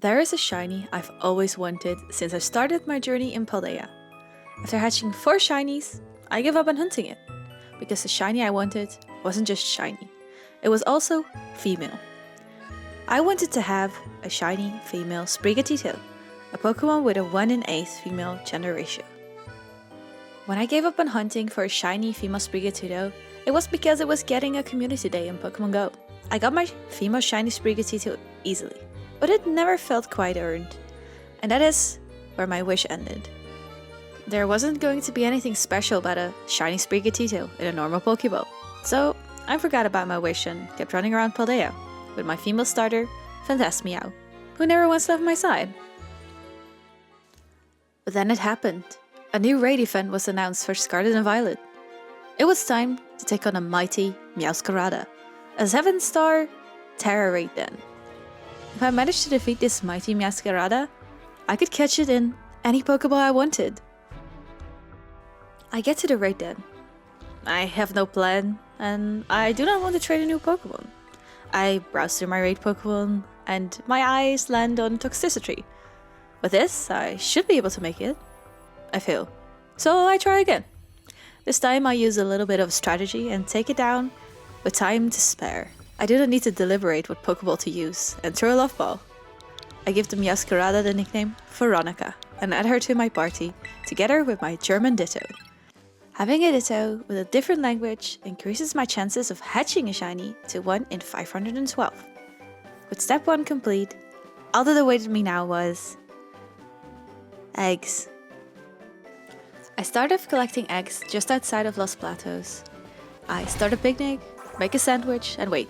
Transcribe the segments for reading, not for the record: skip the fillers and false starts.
There is a shiny I've always wanted since I started my journey in Paldea. After hatching 4 shinies, I gave up on hunting it, because the shiny I wanted wasn't just shiny, it was also female. I wanted to have a shiny female Sprigatito, a Pokémon with a 1 in 8 female gender ratio. When I gave up on hunting for a shiny female Sprigatito, it was because it was getting a community day in Pokémon Go. I got my female shiny Sprigatito easily, but it never felt quite earned, and that is where my wish ended. There wasn't going to be anything special about a shiny Sprigatito in a normal Pokeball, so I forgot about my wish and kept running around Paldea with my female starter, Phantasmiao, who never once left my side. But then it happened. A new raid event was announced for Scarlet and Violet. It was time to take on a mighty Meowscarada, a 7-star Terra raid then. If I managed to defeat this mighty Meowscarada, I could catch it in any Pokeball I wanted. I get to the raid den. I have no plan, and I do not want to trade a new Pokemon. I browse through my raid Pokemon, and my eyes land on Toxicity. With this, I should be able to make it. I fail. So I try again. This time I use a little bit of strategy and take it down with time to spare. I do not need to deliberate what Pokeball to use and throw a Love Ball. I give the Meowscarada the nickname Veronica and add her to my party together with my German Ditto. Having a Ditto with a different language increases my chances of hatching a shiny to 1 in 512. With step 1 complete, all that awaited me now was eggs. I start off collecting eggs just outside of Los Platos. I start a picnic, make a sandwich, and wait.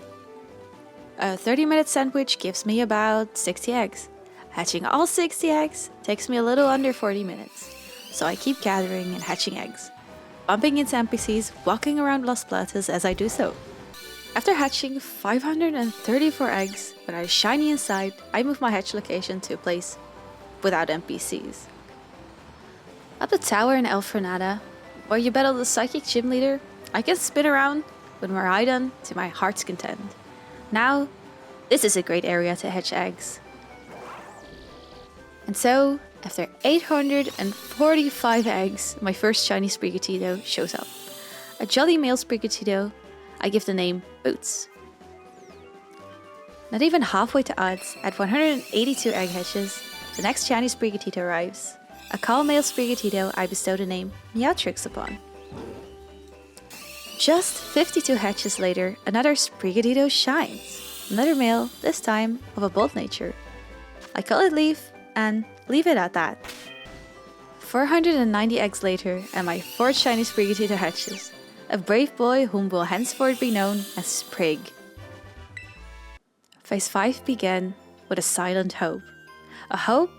A 30-minute sandwich gives me about 60 eggs. Hatching all 60 eggs takes me a little under 40 minutes, so I keep gathering and hatching eggs, bumping into NPCs, walking around Los Platos as I do so. After hatching 534 eggs without a shiny inside, I move my hatch location to a place without NPCs. At the tower in El Frenada, where you battle the psychic gym leader, I can spin around with Miraidon to my heart's content. Now, this is a great area to hatch eggs. And so, after 845 eggs, my first shiny Sprigatito shows up. A jolly male Sprigatito, I give the name Boots. Not even halfway to odds, at 182 egg hatches, the next shiny Sprigatito arrives. A calm male Sprigatito I bestow the name Meowtrix upon. Just 52 hatches later, another Sprigatito shines. Another male, this time of a bold nature. I call it Leaf and leave it at that. 490 eggs later, and my 4th shiny Sprigatito hatches. A brave boy whom will henceforth be known as Sprig. Phase 5 began with a silent hope. A hope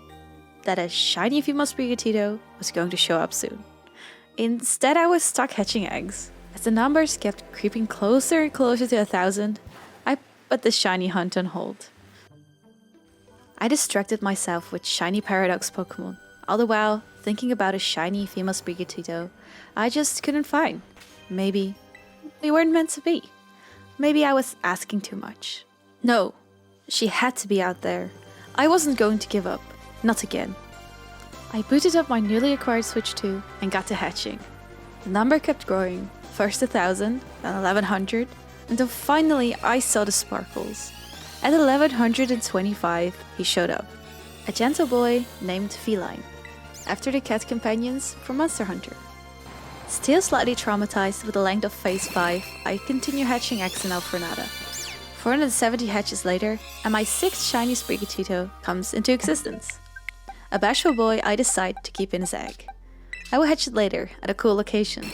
that a shiny female Sprigatito was going to show up soon. Instead, I was stuck hatching eggs. As the numbers kept creeping closer and closer to 1,000, I put the shiny hunt on hold. I distracted myself with shiny Paradox Pokemon, all the while thinking about a shiny female Sprigatito I just couldn't find. Maybe they weren't meant to be. Maybe I was asking too much. No, she had to be out there. I wasn't going to give up. Not again. I booted up my newly acquired Switch 2 and got to hatching. The number kept growing, first 1,000, then 1,100, until finally I saw the sparkles. At 1,125, he showed up. A gentle boy named Feline, after the cat companions from Monster Hunter. Still slightly traumatized with the length of Phase 5, I continue hatching eggs in El Frenada. 470 hatches later, and my 6th shiny Sprigatito comes into existence. A bashful boy I decide to keep in his egg. I will hatch it later at a cool location.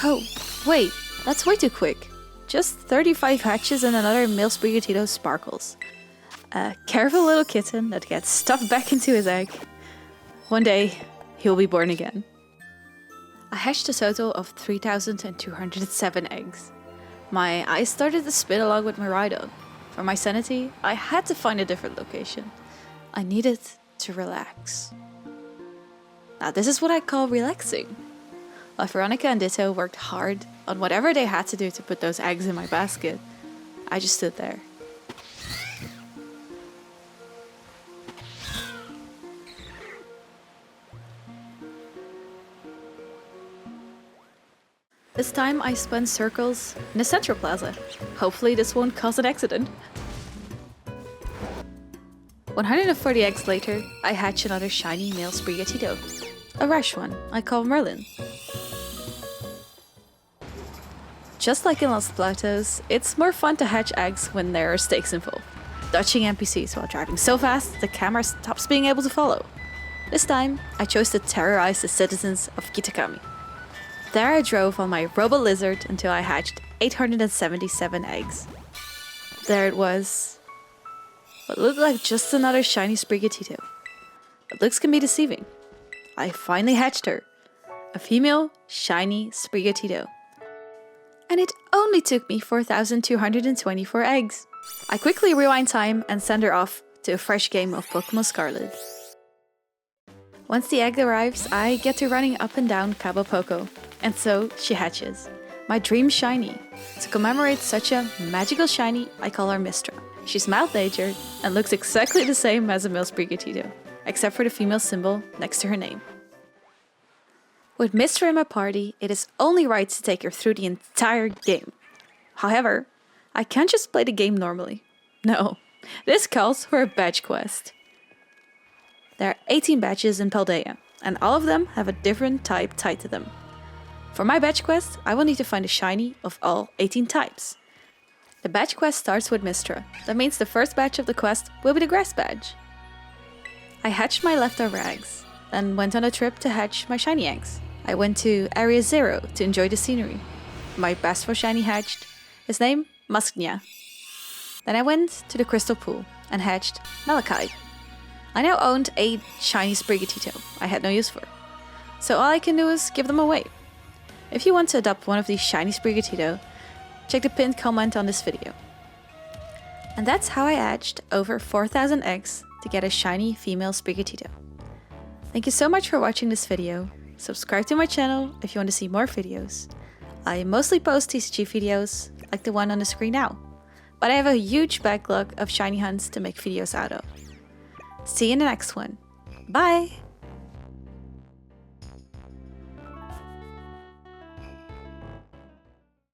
Oh, wait, that's way too quick. Just 35 hatches and another male Sprigatito sparkles. A careful little kitten that gets stuffed back into his egg. One day, he'll be born again. I hatched a total of 3,207 eggs. My eyes started to spin along with Miraidon. For my sanity, I had to find a different location. I needed to relax. Now this is what I call relaxing. While Veronica and Ditto worked hard on whatever they had to do to put those eggs in my basket, I just stood there. This time I spun circles in the central plaza. Hopefully this won't cause an accident. 140 eggs later, I hatch another shiny male Sprigatito. A rash one, I call Merlin. Just like in Lost Plateaus, it's more fun to hatch eggs when there are stakes involved. Dodging NPCs while driving so fast, the camera stops being able to follow. This time, I chose to terrorize the citizens of Kitakami. There I drove on my Robo-Lizard until I hatched 877 eggs. There it was. What looked like just another shiny Sprigatito. But looks can be deceiving. I finally hatched her. A female, shiny Sprigatito. And it only took me 4,224 eggs. I quickly rewind time and send her off to a fresh game of Pokémon Scarlet. Once the egg arrives, I get to running up and down Cabo Poco, and so she hatches. My dream shiny. To commemorate such a magical shiny, I call her Mistra. She's mild-natured and looks exactly the same as a male Sprigatito, except for the female symbol next to her name. With Mistra in my party, it is only right to take her through the entire game. However, I can't just play the game normally. No, this calls for a badge quest. There are 18 badges in Paldea, and all of them have a different type tied to them. For my badge quest, I will need to find a shiny of all 18 types. The badge quest starts with Mistra. That means the first badge of the quest will be the grass badge. I hatched my leftover eggs, then went on a trip to hatch my shiny eggs. I went to Area 0 to enjoy the scenery. My best for shiny hatched. His name, Musknia. Then I went to the crystal pool and hatched Malachite. I now owned 8 shiny Sprigatito I had no use for, so all I can do is give them away. If you want to adopt one of these shiny Sprigatito, check the pinned comment on this video. And that's how I hatched over 4,000 eggs to get a shiny female Sprigatito. Thank you so much for watching this video. Subscribe to my channel if you want to see more videos. I mostly post TCG videos, like the one on the screen now, but I have a huge backlog of shiny hunts to make videos out of. See you in the next one. Bye!